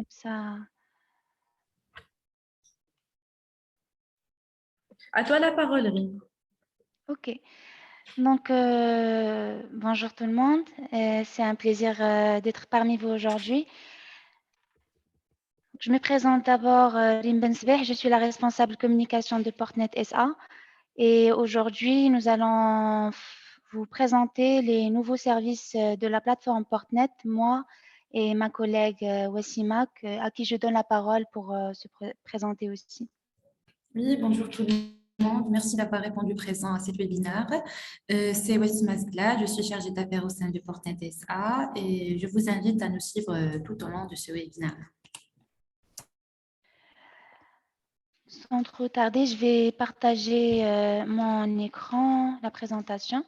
comme ça. À toi la parole, Rim. Ok. Donc, bonjour tout le monde. C'est un plaisir d'être parmi vous aujourd'hui. Je me présente d'abord, Rim Bensbeh. Je suis la responsable communication de Portnet SA. Et aujourd'hui, nous allons vous présenter les nouveaux services de la plateforme Portnet, moi et ma collègue Wassimak, à qui je donne la parole pour se présenter aussi. Oui, bonjour tout le monde. Merci d'avoir répondu présent à cet webinaire. C'est Wessim Asgla, je suis chargée d'affaires au sein de Portnet SA et je vous invite à nous suivre tout au long de ce webinaire. Sans trop tarder, je vais partager mon écran, la présentation.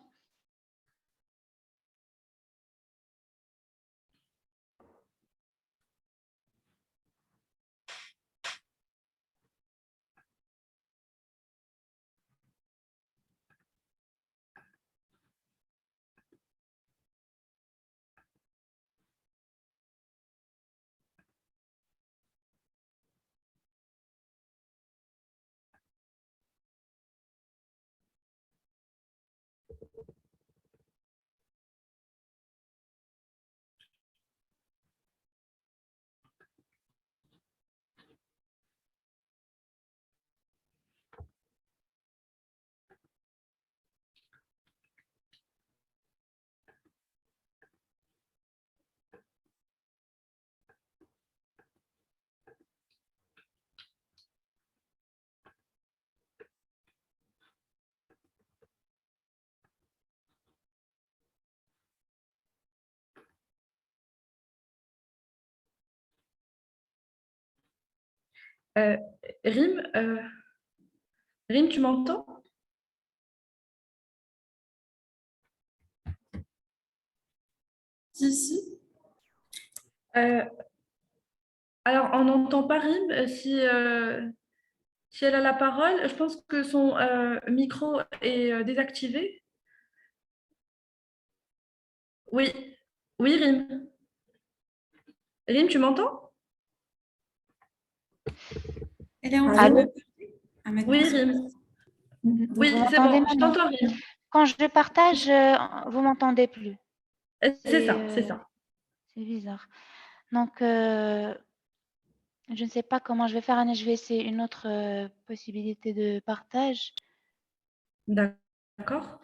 Euh, Rim, Rim, tu m'entends? Si. Euh, alors, on n'entend pas Rim. Si elle a la parole, je pense que son micro est désactivé. Oui, oui, Rim. Rim, tu m'entends? Elle est en train Allô? de parler. Ah, maintenant, Oui, c'est bon. Rim. Vous Oui, c'est m'entendez bon, je maintenant? t'entends, Rim. Quand je partage, vous m'entendez plus. C'est C'est ça, c'est ça. c'est bizarre. Donc, je ne sais pas comment je vais faire. Anna, je vais essayer une autre possibilité de partage. D'accord.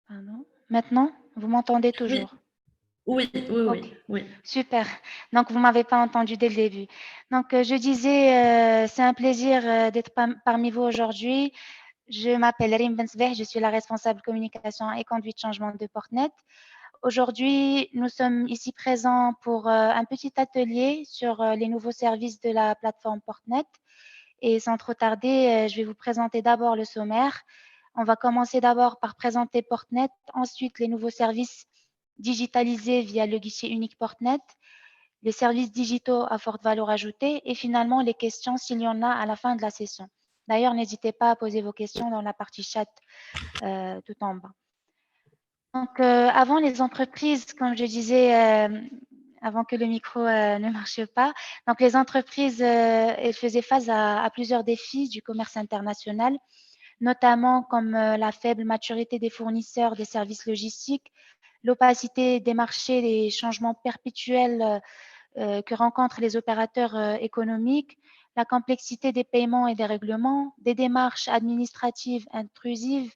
Pardon. Maintenant, vous m'entendez Oui, toujours? oui, oui, Ok, oui, oui. super. Donc, vous m'avez pas entendu dès le début. Donc, je disais, c'est un plaisir d'être parmi vous aujourd'hui. Je m'appelle Rim Bensbeh, je suis la responsable communication et conduite de changement de Portnet. Aujourd'hui, nous sommes ici présents pour un petit atelier sur les nouveaux services de la plateforme Portnet. Et sans trop tarder, je vais vous présenter d'abord le sommaire. On va commencer d'abord par présenter Portnet, ensuite les nouveaux services digitalisés via le guichet unique Portnet, les services digitaux à forte valeur ajoutée et finalement les questions s'il y en a à la fin de la session. D'ailleurs, n'hésitez pas à poser vos questions dans la partie chat tout en bas. Donc, avant les entreprises, comme je disais, avant que le micro ne marche pas, donc les entreprises, elles faisaient face à plusieurs défis du commerce international, notamment comme la faible maturité des fournisseurs des services logistiques, l'opacité des marchés, les changements perpétuels que rencontrent les opérateurs économiques, la complexité des paiements et des règlements, des démarches administratives intrusives,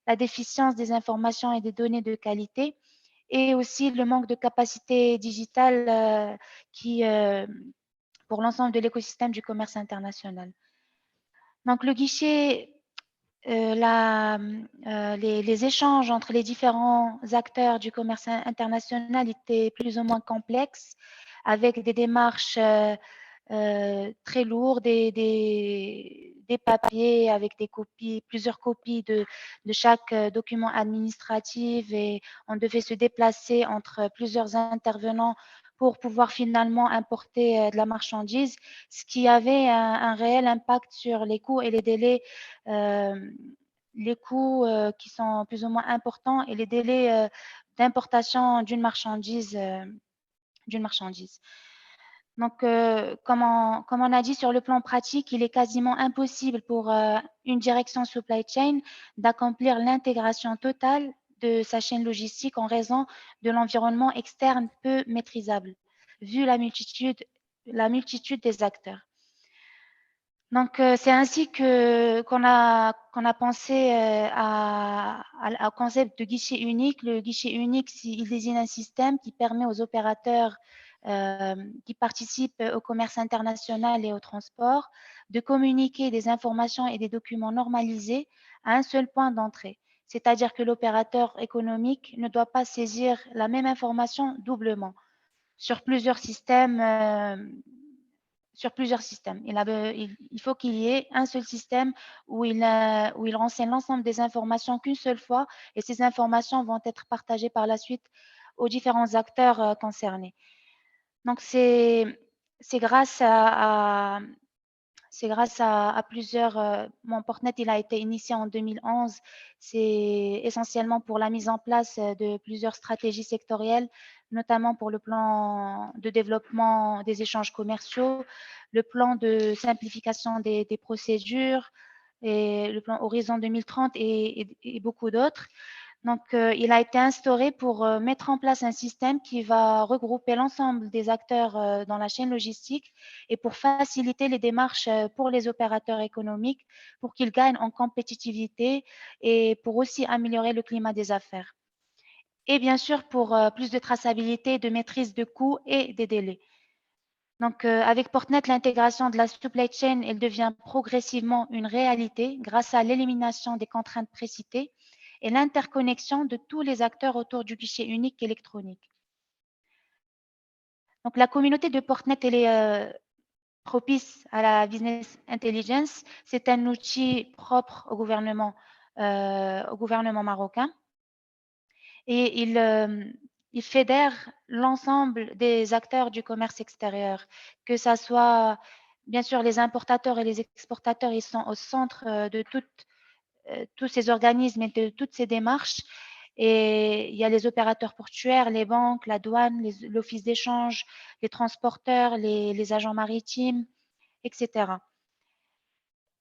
la déficience des informations et des données de qualité, et aussi le manque de capacité digitale qui, pour l'ensemble de l'écosystème du commerce international. Donc, le guichet, les échanges entre les différents acteurs du commerce international étaient plus ou moins complexes, avec des démarches très lourdes, des papiers avec des copies, plusieurs copies de chaque document administratif, et on devait se déplacer entre plusieurs intervenants pour pouvoir finalement importer de la marchandise, ce qui avait un réel impact sur les coûts et les délais, les coûts qui sont plus ou moins importants et les délais d'importation d'une marchandise. Donc, comme on a dit sur le plan pratique, il est quasiment impossible pour une direction supply chain d'accomplir l'intégration totale de sa chaîne logistique en raison de l'environnement externe peu maîtrisable, vu la multitude des acteurs. Donc, c'est ainsi qu'on a pensé au concept de guichet unique. Le guichet unique, il désigne un système qui permet aux opérateurs qui participent au commerce international et au transport de communiquer des informations et des documents normalisés à un seul point d'entrée. C'est-à-dire que l'opérateur économique ne doit pas saisir la même information doublement sur plusieurs systèmes. Il faut qu'il y ait un seul système où il renseigne l'ensemble des informations qu'une seule fois et ces informations vont être partagées par la suite aux différents acteurs concernés. Donc, c'est grâce à plusieurs. Mon Portnet, il a été initié en 2011. C'est essentiellement pour la mise en place de plusieurs stratégies sectorielles, notamment pour le plan de développement des échanges commerciaux, le plan de simplification des procédures, et le plan Horizon 2030 et beaucoup d'autres. Donc, il a été instauré pour mettre en place un système qui va regrouper l'ensemble des acteurs dans la chaîne logistique et pour faciliter les démarches pour les opérateurs économiques, pour qu'ils gagnent en compétitivité et pour aussi améliorer le climat des affaires. Et bien sûr, pour plus de traçabilité, de maîtrise de coûts et des délais. Donc, avec Portnet, l'intégration de la supply chain, elle devient progressivement une réalité grâce à l'élimination des contraintes précitées et l'interconnexion de tous les acteurs autour du guichet unique électronique. Donc, la communauté de Portnet, elle est propice à la business intelligence. C'est un outil propre au gouvernement marocain. Et il fédère l'ensemble des acteurs du commerce extérieur, que ce soit, bien sûr, les importateurs et les exportateurs, ils sont au centre de tous ces organismes et de toutes ces démarches. Et il y a les opérateurs portuaires, les banques, la douane, l'office d'échange, les transporteurs, les agents maritimes, etc.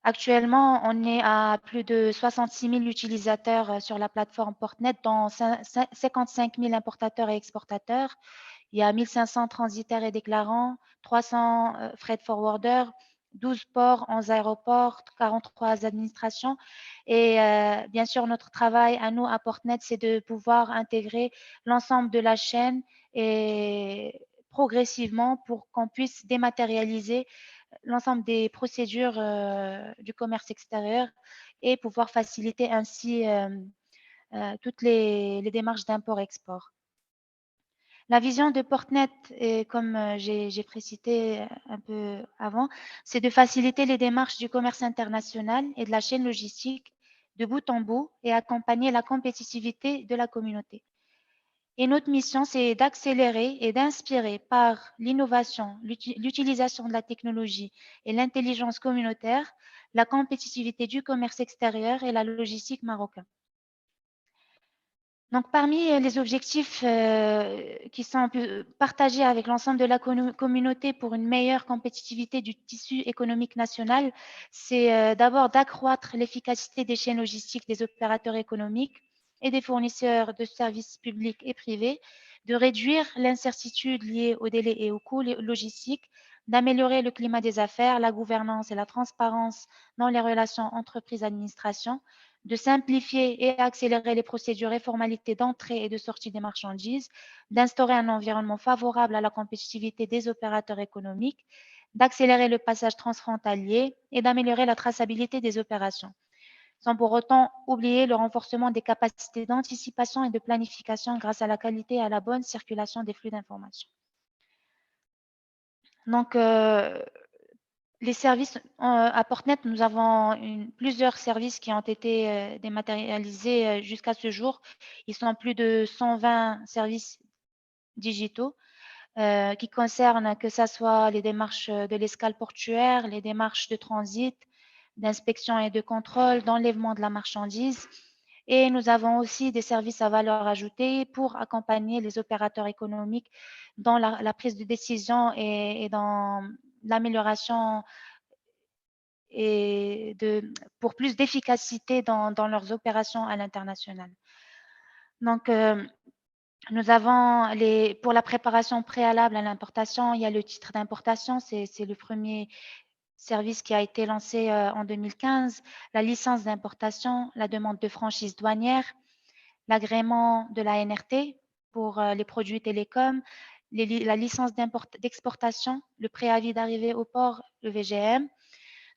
Actuellement, on est à plus de 66 000 utilisateurs sur la plateforme Portnet, dont 55 000 importateurs et exportateurs. Il y a 1 500 transitaires et déclarants, 300 freight forwarders, 12 ports, 11 aéroports, 43 administrations. Et bien sûr, notre travail à nous, à Portnet, c'est de pouvoir intégrer l'ensemble de la chaîne et progressivement pour qu'on puisse dématérialiser l'ensemble des procédures du commerce extérieur et pouvoir faciliter ainsi toutes les démarches d'import-export. La vision de Portnet, et comme j'ai précisé un peu avant, c'est de faciliter les démarches du commerce international et de la chaîne logistique de bout en bout et accompagner la compétitivité de la communauté. Et notre mission, c'est d'accélérer et d'inspirer par l'innovation, l'utilisation de la technologie et l'intelligence communautaire, la compétitivité du commerce extérieur et la logistique marocaine. Donc, parmi les objectifs qui sont partagés avec l'ensemble de la communauté pour une meilleure compétitivité du tissu économique national, c'est d'abord d'accroître l'efficacité des chaînes logistiques des opérateurs économiques et des fournisseurs de services publics et privés, de réduire l'incertitude liée aux délais et aux coûts logistiques, d'améliorer le climat des affaires, la gouvernance et la transparence dans les relations entreprises-administration, de simplifier et accélérer les procédures et formalités d'entrée et de sortie des marchandises, d'instaurer un environnement favorable à la compétitivité des opérateurs économiques, d'accélérer le passage transfrontalier et d'améliorer la traçabilité des opérations, sans pour autant oublier le renforcement des capacités d'anticipation et de planification grâce à la qualité et à la bonne circulation des flux d'informations. Donc, les services à Portnet, nous avons plusieurs services qui ont été dématérialisés jusqu'à ce jour. Ils sont plus de 120 services digitaux qui concernent que ce soit les démarches de l'escale portuaire, les démarches de transit, d'inspection et de contrôle, d'enlèvement de la marchandise Et nous avons aussi des services à valeur ajoutée pour accompagner les opérateurs économiques dans la prise de décision et dans l'amélioration et pour plus d'efficacité dans leurs opérations à l'international. Donc, nous avons pour la préparation préalable à l'importation, il y a le titre d'importation, c'est le premier service qui a été lancé en 2015, la licence d'importation, la demande de franchise douanière, l'agrément de la NRT pour les produits télécoms, la licence d'exportation, le préavis d'arrivée au port, le VGM.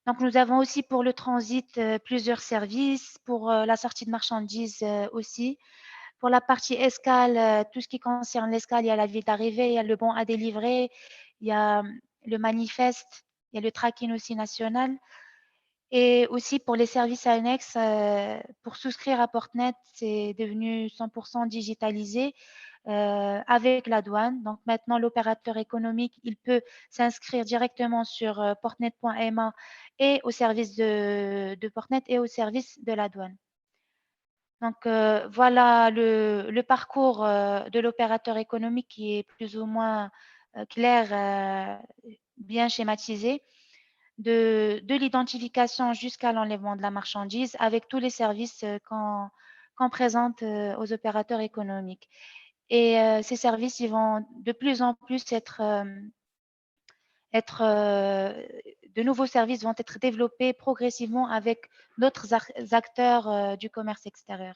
Donc, nous avons aussi pour le transit plusieurs services, pour la sortie de marchandises aussi. Pour la partie escale, tout ce qui concerne l'escale, il y a l'avis d'arrivée, il y a le bon à délivrer, il y a le manifeste, il y a le tracking aussi national. Et aussi pour les services annexes, pour souscrire à Portnet, c'est devenu 100% digitalisé avec la douane. Donc maintenant, l'opérateur économique, il peut s'inscrire directement sur portnet.ma et au service de Portnet et au service de la douane. Donc voilà le parcours de l'opérateur économique qui est plus ou moins clair, bien schématisé de l'identification jusqu'à l'enlèvement de la marchandise avec tous les services qu'on présente aux opérateurs économiques. Et ces services, ils vont de plus en plus de nouveaux services vont être développés progressivement avec d'autres acteurs du commerce extérieur.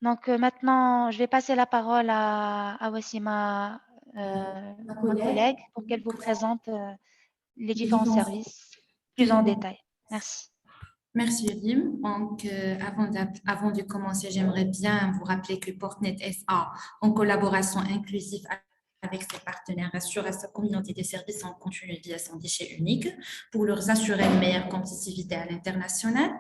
Donc maintenant, je vais passer la parole à Wassima, ma collègue, pour qu'elle vous présente les différents services plus en détail. Merci. Merci, Rim. Donc, avant de commencer, j'aimerais bien vous rappeler que Portnet SA, en collaboration inclusive avec ses partenaires, assure à sa communauté des services en continu via son guichet unique pour leur assurer une meilleure compétitivité à l'international.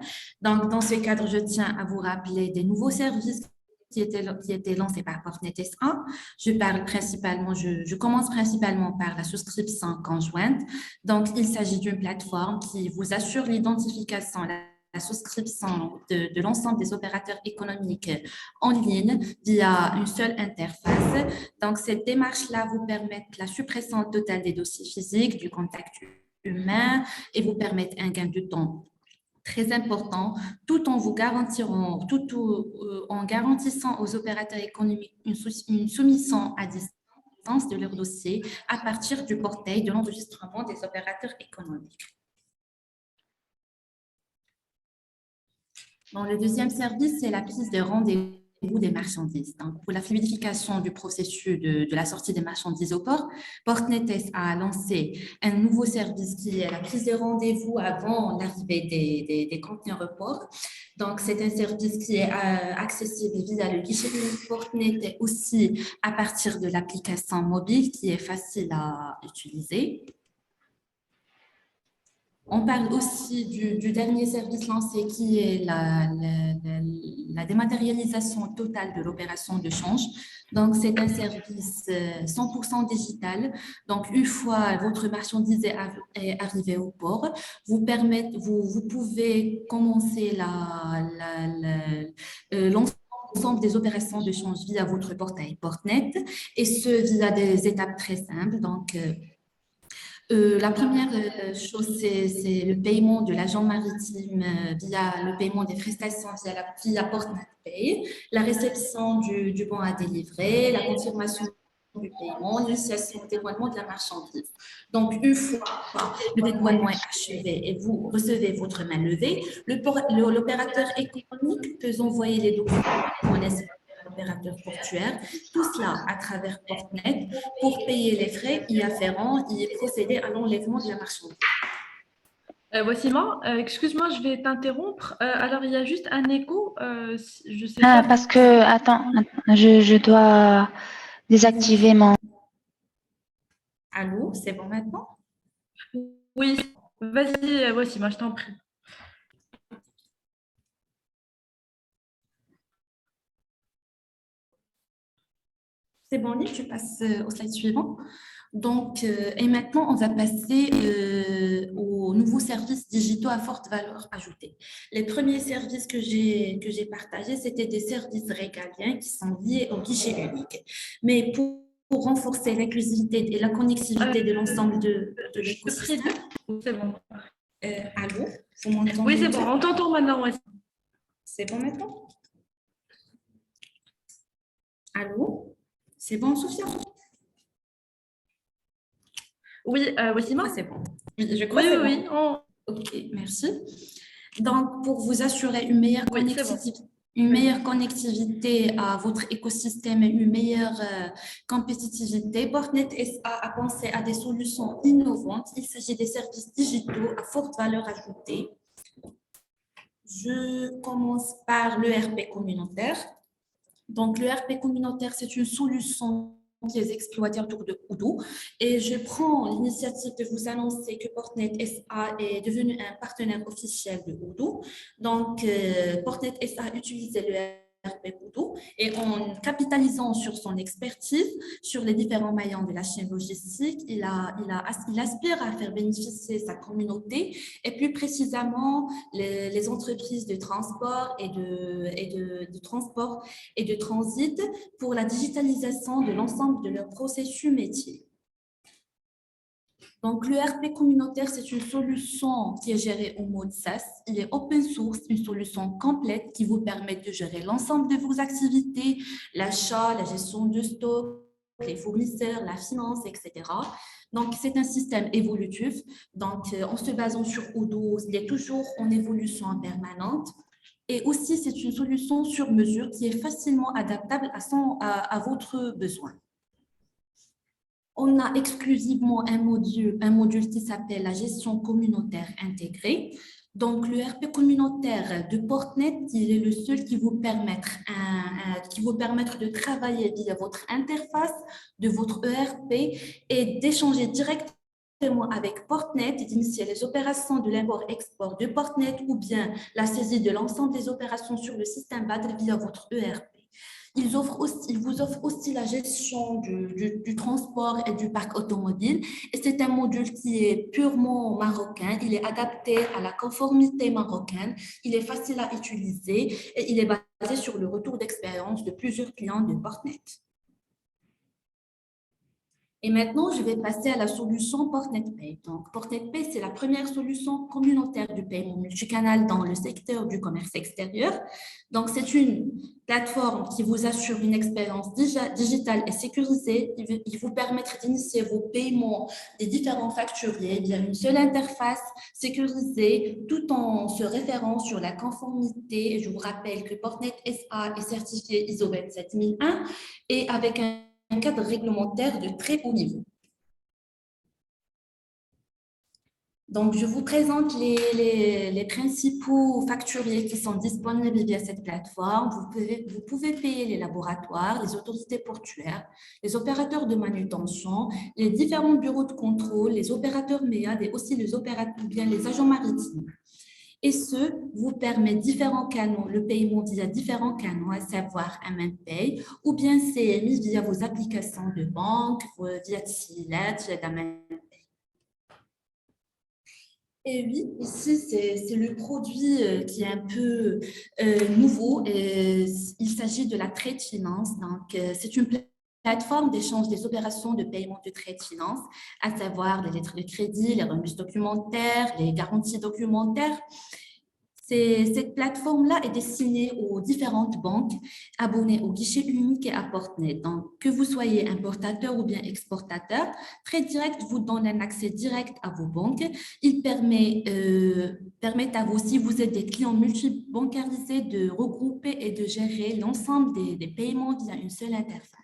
Donc, dans ce cadre, je tiens à vous rappeler des nouveaux services qui étaient lancés par Portnet SA. Je commence principalement par la souscription conjointe. Donc, il s'agit d'une plateforme qui vous assure l'identification, la souscription de l'ensemble des opérateurs économiques en ligne via une seule interface. Donc, cette démarche-là vous permet la suppression totale des dossiers physiques, du contact humain et vous permet un gain de temps très important, tout en garantissant aux opérateurs économiques une soumission à distance de leur dossier à partir du portail de l'enregistrement des opérateurs économiques. Bon, le deuxième service, c'est la prise de rendez-vous des marchandises. Donc, pour la fluidification du processus de la sortie des marchandises au port, Portnet a lancé un nouveau service qui est la prise de rendez-vous avant l'arrivée des conteneurs au port. Donc, c'est un service qui est accessible via le guichet unique Portnet et aussi à partir de l'application mobile qui est facile à utiliser. On parle aussi du dernier service lancé qui est la dématérialisation totale de l'opération de change. Donc, c'est un service 100% digital. Donc, une fois votre marchandise est arrivée au port, vous pouvez commencer l'ensemble des opérations de change via votre portail Portnet et ce via des étapes très simples. Donc, la première chose, c'est le paiement de l'agent maritime via le paiement des prestations via Portnet Pay, la réception du bon à délivrer, la confirmation du paiement, l'initiation du dédouanement de la marchandise. Donc, une fois le dédouanement est achevé et vous recevez votre main levée, l'opérateur économique peut envoyer les documents nécessaires à l'opérateur portuaire, tout cela à travers Portnet pour payer les frais y afférents et procéder à l'enlèvement de la marchandise. Wassima, excuse-moi, je vais t'interrompre. Alors, il y a juste un écho. Je sais pas. Parce que, attends, je dois désactiver mon... Allô, c'est bon maintenant? Oui, vas-y, Wassima, je t'en prie. C'est bon, Nick, tu passes au slide suivant. Donc, et maintenant, on va passer aux nouveaux services digitaux à forte valeur ajoutée. Les premiers services que j'ai partagés, c'était des services régaliens qui sont liés au guichet unique. Mais pour renforcer l'inclusivité et la connectivité de l'ensemble de Je te prie l'écosystème, c'est bon. allô, vous m'entendez? Oui, c'est bon, on t'entend maintenant. Ouais. C'est bon maintenant? Allô? C'est bon, Sophia? Oui, Wassima? C'est bon. Oui, je crois Oui, que oui, c'est bon. oui. Ok, merci. Donc, pour vous assurer une meilleure Oui, c'est bon. connectivité, une meilleure connectivité à votre écosystème et une meilleure compétitivité, Portnet SA a pensé à des solutions innovantes. Il s'agit des services digitaux à forte valeur ajoutée. Je commence par l'ERP communautaire. Donc, l'ERP communautaire, c'est une solution qui est exploitée autour de Odoo. Et je prends l'initiative de vous annoncer que Portnet SA est devenu un partenaire officiel de Odoo. Donc, Portnet SA utilise l'ERP Odoo et en capitalisant sur son expertise, sur les différents maillons de la chaîne logistique, il aspire à faire bénéficier sa communauté et plus précisément les entreprises de transport et de transport et de transit pour la digitalisation de l'ensemble de leur processus métier. Donc, l'ERP communautaire, c'est une solution qui est gérée au mode SaaS. Il est open source, une solution complète qui vous permet de gérer l'ensemble de vos activités, l'achat, la gestion de stock, les fournisseurs, la finance, etc. Donc, c'est un système évolutif. Donc, en se basant sur Odoo, il est toujours en évolution permanente. Et aussi, c'est une solution sur mesure qui est facilement adaptable à votre besoin. On a exclusivement un module qui s'appelle la gestion communautaire intégrée. Donc, le RP communautaire de Portnet, il est le seul qui vous permettre de travailler via votre interface de votre ERP et d'échanger directement avec Portnet et d'initier les opérations de l'import-export de Portnet ou bien la saisie de l'ensemble des opérations sur le système BADL via votre ERP. Ils vous offrent aussi la gestion du transport et du parc automobile. Et c'est un module qui est purement marocain. Il est adapté à la conformité marocaine. Il est facile à utiliser et il est basé sur le retour d'expérience de plusieurs clients de Portnet. Et maintenant, je vais passer à la solution Portnet Pay. Donc, Portnet Pay, c'est la première solution communautaire de paiement multicanal dans le secteur du commerce extérieur. Donc, c'est une plateforme qui vous assure une expérience digitale et sécurisée. Il vous permettra d'initier vos paiements des différents facturiers via une seule interface sécurisée, tout en se référant sur la conformité. Et je vous rappelle que Portnet SA est certifié ISO 27001 et avec un cadre réglementaire de très haut niveau. Donc, je vous présente les principaux facturiers qui sont disponibles via cette plateforme. Vous pouvez payer les laboratoires, les autorités portuaires, les opérateurs de manutention, les différents bureaux de contrôle, les opérateurs MEAD et aussi les opérateurs, bien les agents maritimes. Et ce, vous permet différents canaux, le paiement via différents canaux, à savoir MNPay ou bien CMI via vos applications de banque, via Tsilad, via MNPay. Et oui, ici, c'est le produit qui est un peu nouveau. Il s'agit de la Trade Finance. Donc, c'est une plateforme d'échange des opérations de paiement de Trade Finance, à savoir les lettres de crédit, les remises documentaires, les garanties documentaires. Cette plateforme-là est destinée aux différentes banques abonnées au guichet unique et à Portnet. Donc, que vous soyez importateur ou bien exportateur, Trade Direct vous donne un accès direct à vos banques. Il permet à vous, si vous êtes des clients multibancarisés, de regrouper et de gérer l'ensemble des paiements via une seule interface.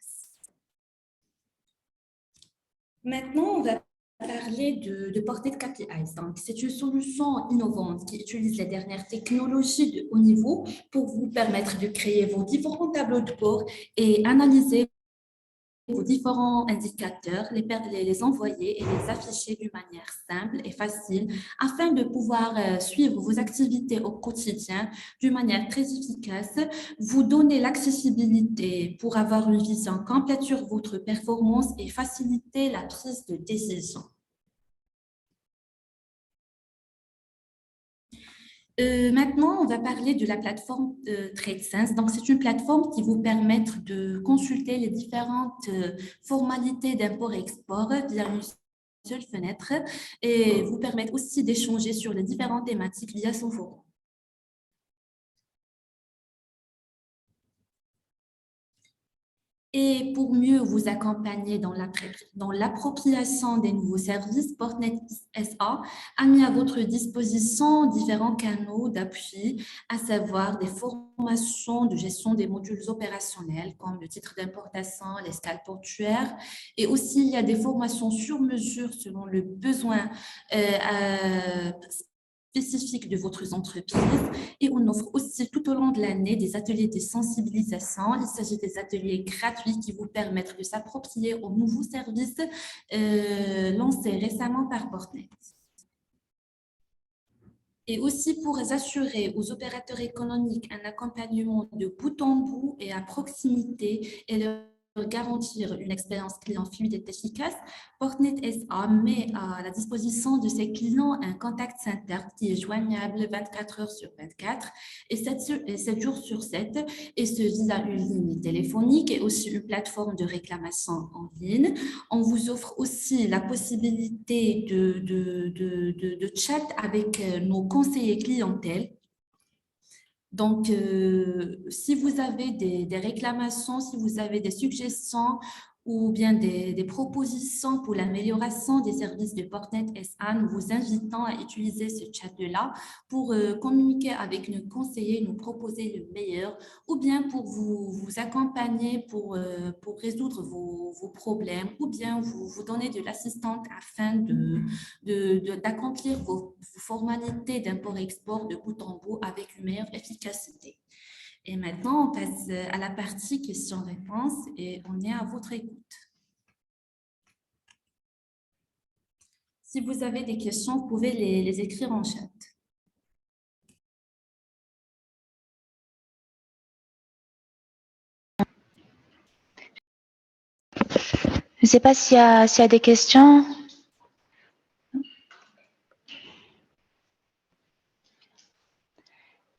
Maintenant, on va parler de Portnet KPIs. Donc, c'est une solution innovante qui utilise les dernières technologies de haut niveau pour vous permettre de créer vos différents tableaux de bord et analyser vos différents indicateurs, les envoyer et les afficher d'une manière simple et facile afin de pouvoir suivre vos activités au quotidien d'une manière très efficace, vous donner l'accessibilité pour avoir une vision complète sur votre performance et faciliter la prise de décision. Maintenant, on va parler de la plateforme TradeSense. Donc, c'est une plateforme qui vous permet de consulter les différentes formalités d'import-export via une seule fenêtre et vous permettre aussi d'échanger sur les différentes thématiques via son forum. Et pour mieux vous accompagner dans l'appropriation des nouveaux services, Portnet SA a mis à votre disposition différents canaux d'appui, à savoir des formations de gestion des modules opérationnels, comme le titre d'importation, l'escale portuaire, et aussi il y a des formations sur mesure selon le besoin spécifique de votre entreprise et on offre aussi tout au long de l'année des ateliers de sensibilisation. Il s'agit des ateliers gratuits qui vous permettent de s'approprier aux nouveaux services lancés récemment par Portnet. Et aussi pour assurer aux opérateurs économiques un accompagnement de bout en bout et à proximité et leur garantir une expérience client fluide et efficace, Portnet SA met à la disposition de ses clients un contact center qui est joignable 24 heures sur 24 et 7 jours sur 7 et ce via une ligne téléphonique et aussi une plateforme de réclamation en ligne. On vous offre aussi la possibilité de chat avec nos conseillers clientèle. Donc, si vous avez des réclamations, si vous avez des suggestions ou bien des propositions pour l'amélioration des services de Portnet SA, nous vous invitons à utiliser ce chat-là pour communiquer avec nos conseillers, nous proposer le meilleur ou bien pour vous accompagner pour résoudre vos problèmes ou bien vous donner de l'assistance afin d'accomplir vos formalités d'import-export de bout en bout avec une meilleure efficacité. Et maintenant, on passe à la partie questions-réponses et on est à votre écoute. Si vous avez des questions, vous pouvez les écrire en chat. Je ne sais pas s'il y a des questions.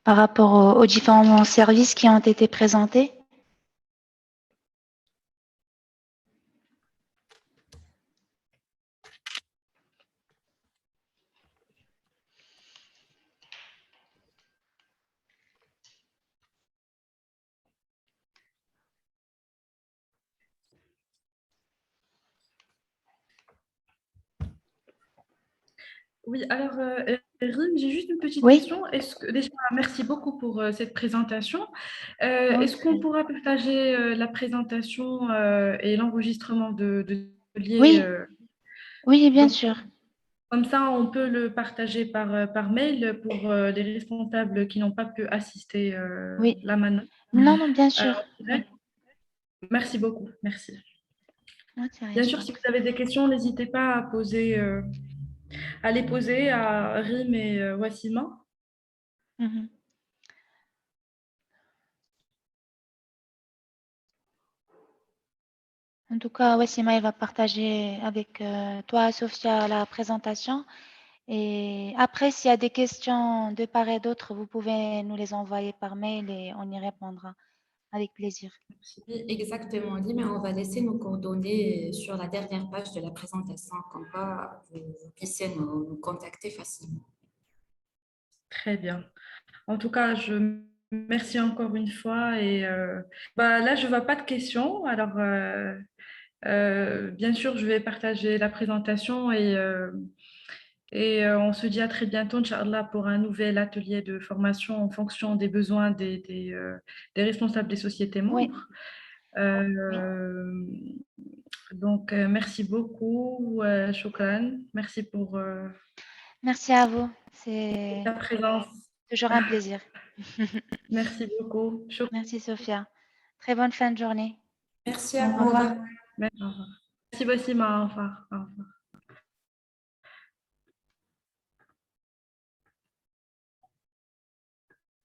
Par rapport aux différents services qui ont été présentés. Oui, alors, Rim, j'ai juste une petite Oui. question. Déjà, merci beaucoup pour cette présentation. Est-ce qu'on pourra partager la présentation et l'enregistrement de l'atelier Oui, oui, bien sûr. Comme ça, on peut le partager par mail pour les responsables qui n'ont pas pu assister Oui. là maintenant. Non, bien sûr. Merci beaucoup, merci. Non, Bien sûr, si vous avez des questions, n'hésitez pas à les poser à Rim et Wassima. En tout cas, Wassima, il va partager avec toi, Sophia, la présentation. Et après, s'il y a des questions de part et d'autre, vous pouvez nous les envoyer par mail et on y répondra avec plaisir. Oui, exactement, Lim, mais on va laisser nos coordonnées sur la dernière page de la présentation, comme ça vous puissiez nous contacter facilement. Très bien. En tout cas, je merci encore une fois. Et là, je ne vois pas de questions. Alors, bien sûr, je vais partager la présentation et on se dit à très bientôt, Inch'Allah, pour un nouvel atelier de formation en fonction des besoins des responsables des sociétés membres. Donc, merci beaucoup, Shukran. Merci pour merci à vous. C'est ta présence. Toujours un plaisir. Merci beaucoup. Merci, Sophia. Très bonne fin de journée. Merci à vous. Au revoir. Merci Wassima, au revoir. Au revoir.